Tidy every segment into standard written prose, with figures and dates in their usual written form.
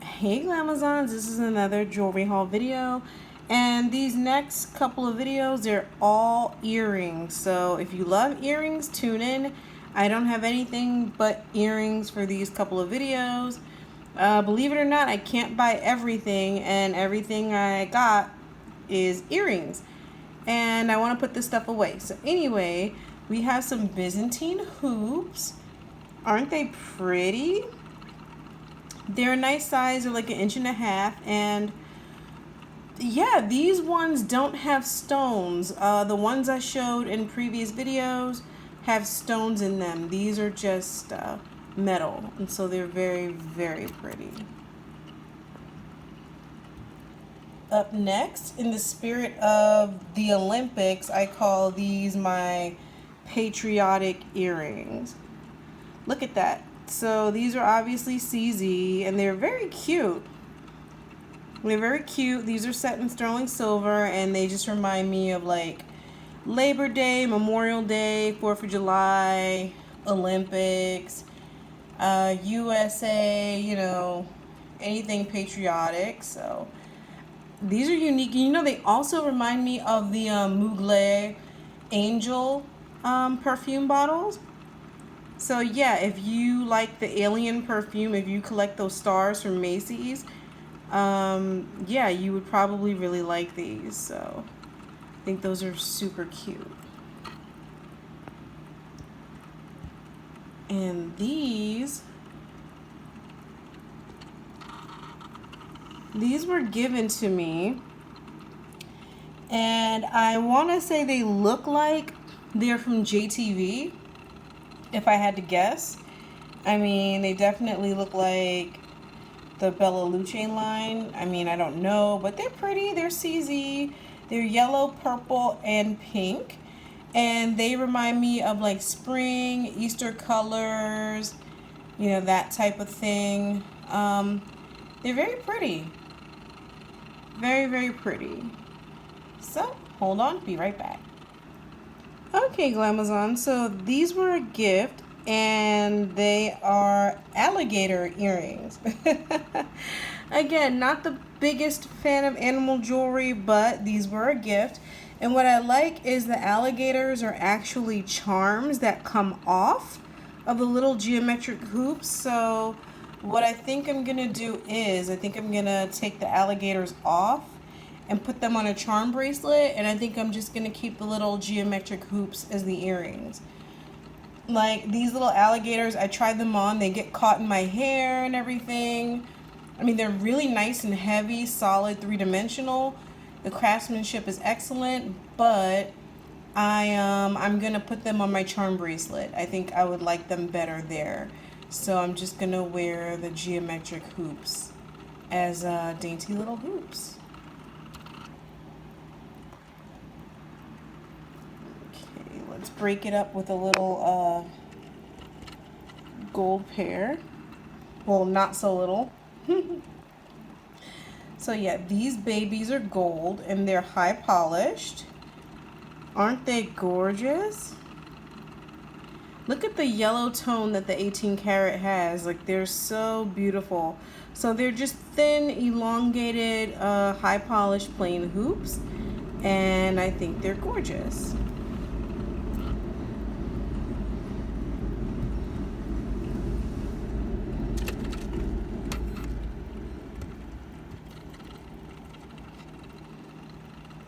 Hey Glamazons, this is another jewelry haul video, and these next couple of videos, they're all earrings. So if you love earrings, tune in. I don't have anything but earrings for these couple of videos. Believe it or not, I can't buy everything, and everything I got is earrings, and I want to put this stuff away. So anyway, we have some Byzantine hoops. Aren't they pretty? They're a nice size. They're like 1.5 inches, and yeah, these ones don't have stones. The ones I showed in previous videos have stones in them. These are just metal, and so they're very, very pretty. Up next, in the spirit of the Olympics, I call these my patriotic earrings. Look at that. So these are obviously CZ, and they're very cute. They're very cute. These are set in sterling silver, and they just remind me of like Labor Day, Memorial Day, 4th of July, Olympics, USA, you know, anything patriotic. So these are unique. You know, they also remind me of the Mugler Angel perfume bottles. So yeah, if you like the alien perfume, if you collect those stars from Macy's, yeah, you would probably really like these. So I think those are super cute. And these were given to me, and I want to say they look like they're from JTV, if I had to guess. I mean, they definitely look like the Bella Luce line. I mean, I don't know, but they're pretty. They're CZ. They're yellow, purple, and pink. And they remind me of like spring, Easter colors, you know, that type of thing. They're very pretty. Very, very pretty. So, hold on. Be right back. Okay, Glamazon, so these were a gift, and they are alligator earrings. Again, not the biggest fan of animal jewelry, but these were a gift. And what I like is the alligators are actually charms that come off of the little geometric hoops. So what I think I'm gonna do is, I think I'm gonna take the alligators off and put them on a charm bracelet, and I think I'm just gonna keep the little geometric hoops as the earrings. Like these little alligators, I tried them on, they get caught in my hair and everything. I mean, they're really nice and heavy, solid, three-dimensional. The craftsmanship is excellent, but I'm gonna put them on my charm bracelet. I think I would like them better there. So I'm just gonna wear the geometric hoops as dainty little hoops. Let's break it up with a little gold pair. Well, not so little. So yeah, these babies are gold, and they're high polished. Aren't they gorgeous? Look at the yellow tone that the 18 karat has. Like, they're so beautiful. So they're just thin, elongated, high polished plain hoops, and I think they're gorgeous.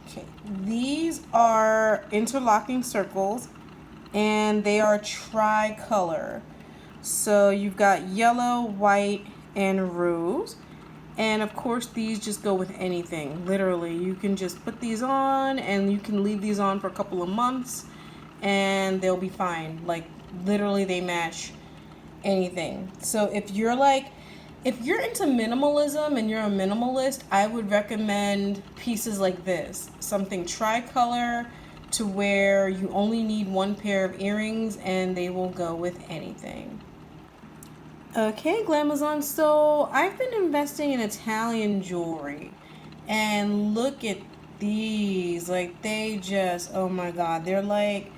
Okay, these are interlocking circles, and they are tricolor. So you've got yellow, white, and rose. And of course, these just go with anything. Literally, you can just put these on, and you can leave these on for a couple of months, and they'll be fine. Like, literally, they match anything. So if you're into minimalism and you're a minimalist, I would recommend pieces like this. Something tricolor to where you only need one pair of earrings and they will go with anything. Okay, Glamazon, so I've been investing in Italian jewelry, and look at these. Like, they just, oh my God, they're like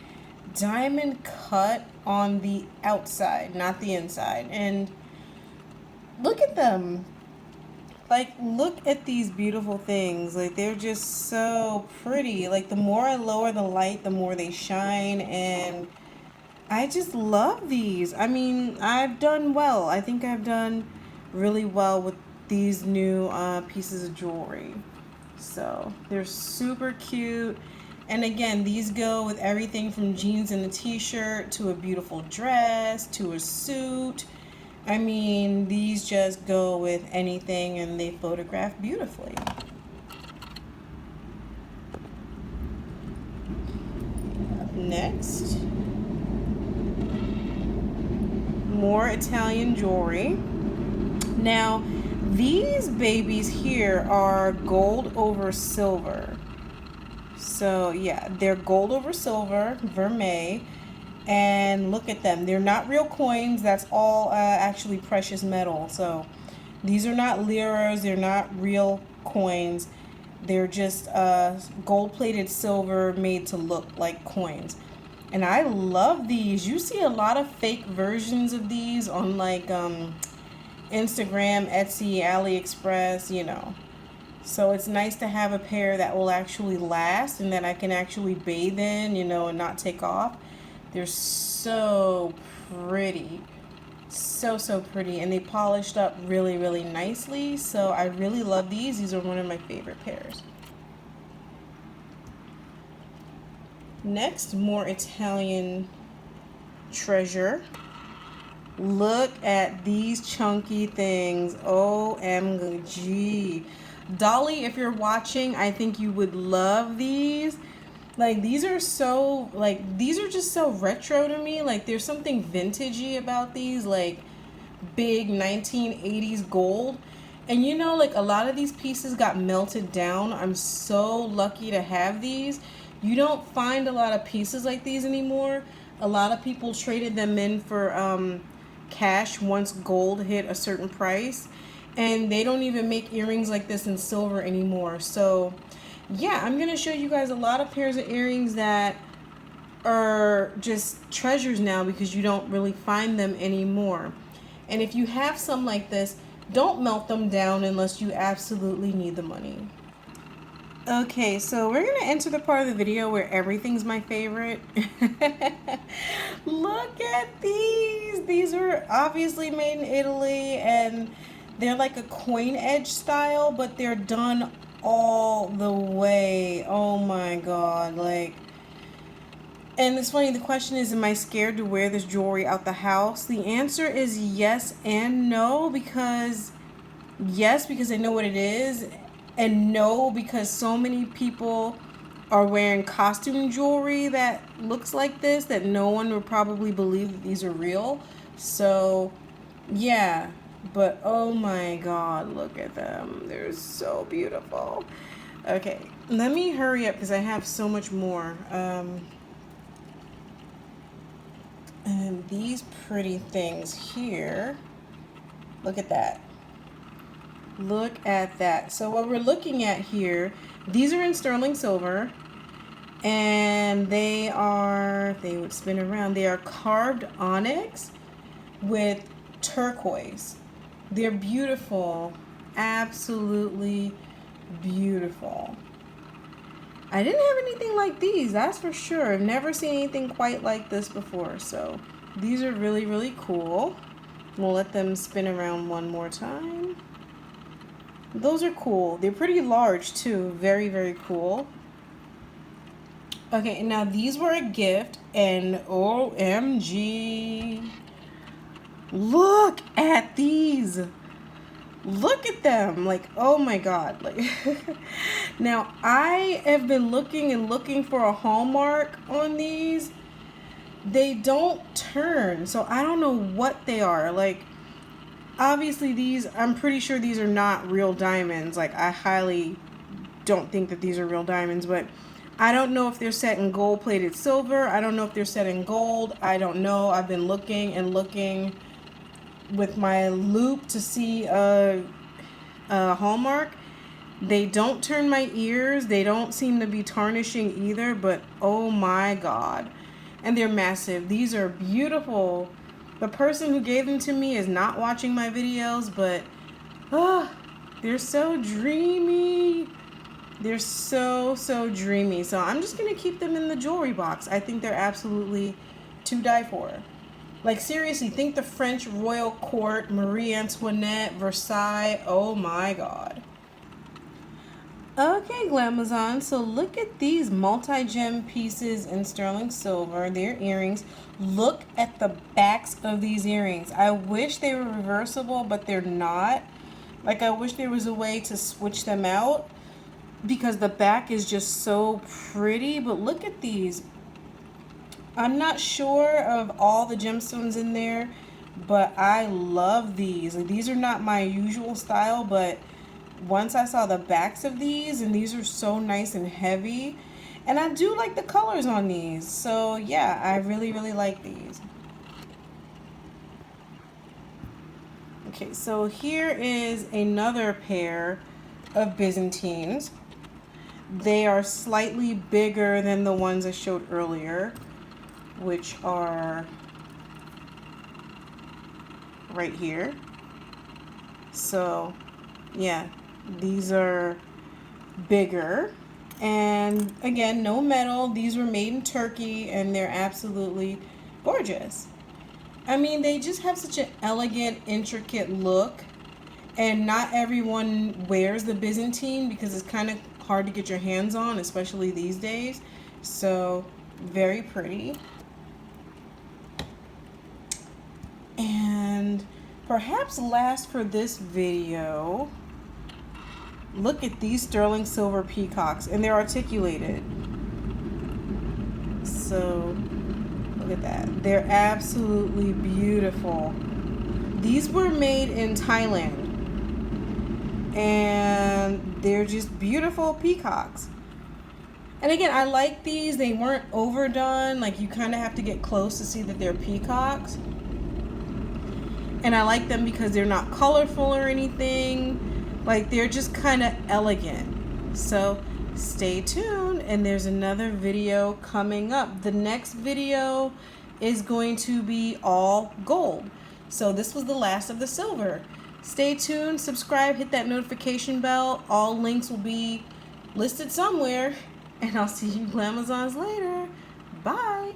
diamond cut on the outside, not the inside. And look at them. Like, look at these beautiful things. Like, they're just so pretty. Like, the more I lower the light, the more they shine. And I just love these. I mean, I've done well. I think I've done really well with these new pieces of jewelry. So, they're super cute. And again, these go with everything from jeans and a t-shirt to a beautiful dress to a suit. I mean, these just go with anything and they photograph beautifully. Next, more Italian jewelry. Now, these babies here are gold over silver. So yeah, they're gold over silver, vermeil. And look at them. They're not real coins. That's all actually precious metal. So these are not liras. They're not real coins. They're just gold-plated silver made to look like coins. And I love these. You see a lot of fake versions of these on like Instagram, Etsy, AliExpress, you know. So it's nice to have a pair that will actually last and that I can actually bathe in, you know, and not take off. They're so pretty. So pretty. And they polished up really, really nicely. So I really love these. These are one of my favorite pairs. Next, more Italian treasure. Look at these chunky things. OMG. Dolly, if you're watching, I think you would love these. Like, these are so, like, these are just so retro to me. Like, there's something vintagey about these, like, big 1980s gold. And you know, like, a lot of these pieces got melted down. I'm so lucky to have these. You don't find a lot of pieces like these anymore. A lot of people traded them in for cash once gold hit a certain price. And they don't even make earrings like this in silver anymore. So yeah, I'm going to show you guys a lot of pairs of earrings that are just treasures now because you don't really find them anymore. And if you have some like this, don't melt them down unless you absolutely need the money. Okay, so we're going to enter the part of the video where everything's my favorite. Look at these. These are obviously made in Italy and they're like a coin edge style, but they're done all the way. Oh my god, like, and it's funny, the question is, am I scared to wear this jewelry out the house? The answer is yes and no, because yes, because I know what it is, and no, because so many people are wearing costume jewelry that looks like this that no one would probably believe that these are real. So yeah. But oh my god, look at them. They're so beautiful. Okay, let me hurry up because I have so much more. And these pretty things here. Look at that. Look at that. So what we're looking at here, these are in sterling silver. And they would spin around. They are carved onyx with turquoise. They're beautiful, absolutely beautiful. I didn't have anything like these, that's for sure. I've never seen anything quite like this before. So these are really, really cool. We'll let them spin around one more time. Those are cool. They're pretty large too. Very, very cool. Okay, now these were a gift, and OMG. Look at these. Look at them. Like, oh my god. Like now I have been looking for a hallmark on these. They don't turn, so I don't know what they are. Like, obviously these, I'm pretty sure these are not real diamonds. Like, I highly don't think that these are real diamonds, but I don't know if they're set in gold-plated silver. I don't know if they're set in gold. I don't know. I've been looking and looking with my loop to see a hallmark. They don't turn my ears. They don't seem to be tarnishing either, but oh my god. And they're massive. These are beautiful. The person who gave them to me is not watching my videos, but They're so dreamy. They're so, so dreamy. So I'm just going to keep them in the jewelry box. I think they're absolutely to die for. Like, seriously, think the French royal court, Marie Antoinette, Versailles. Oh my God. Okay, Glamazon, so look at these multi-gem pieces in sterling silver. They're earrings. Look at the backs of these earrings. I wish they were reversible, but they're not. Like, I wish there was a way to switch them out because the back is just so pretty. But look at these. I'm not sure of all the gemstones in there, but I love these. These are not my usual style, but once I saw the backs of these, and these are so nice and heavy, and I do like the colors on these. So yeah, I really, really like these. Okay, so here is another pair of Byzantines. They are slightly bigger than the ones I showed earlier, which are right here. So yeah, these are bigger, and again, no metal. These were made in Turkey, and they're absolutely gorgeous. I mean, they just have such an elegant, intricate look, and not everyone wears the Byzantine because it's kind of hard to get your hands on, especially these days. So very pretty. And perhaps last for this video, look at these sterling silver peacocks, and they're articulated. So look at that. They're absolutely beautiful. These were made in Thailand, and they're just beautiful peacocks. And again, I like these. They weren't overdone. Like, you kind of have to get close to see that they're peacocks. And I like them because they're not colorful or anything. Like, they're just kind of elegant. So stay tuned, and there's another video coming up. The next video is going to be all gold. So this was the last of the silver. Stay tuned, subscribe, hit that notification bell. All links will be listed somewhere. And I'll see you Glamazons later. Bye.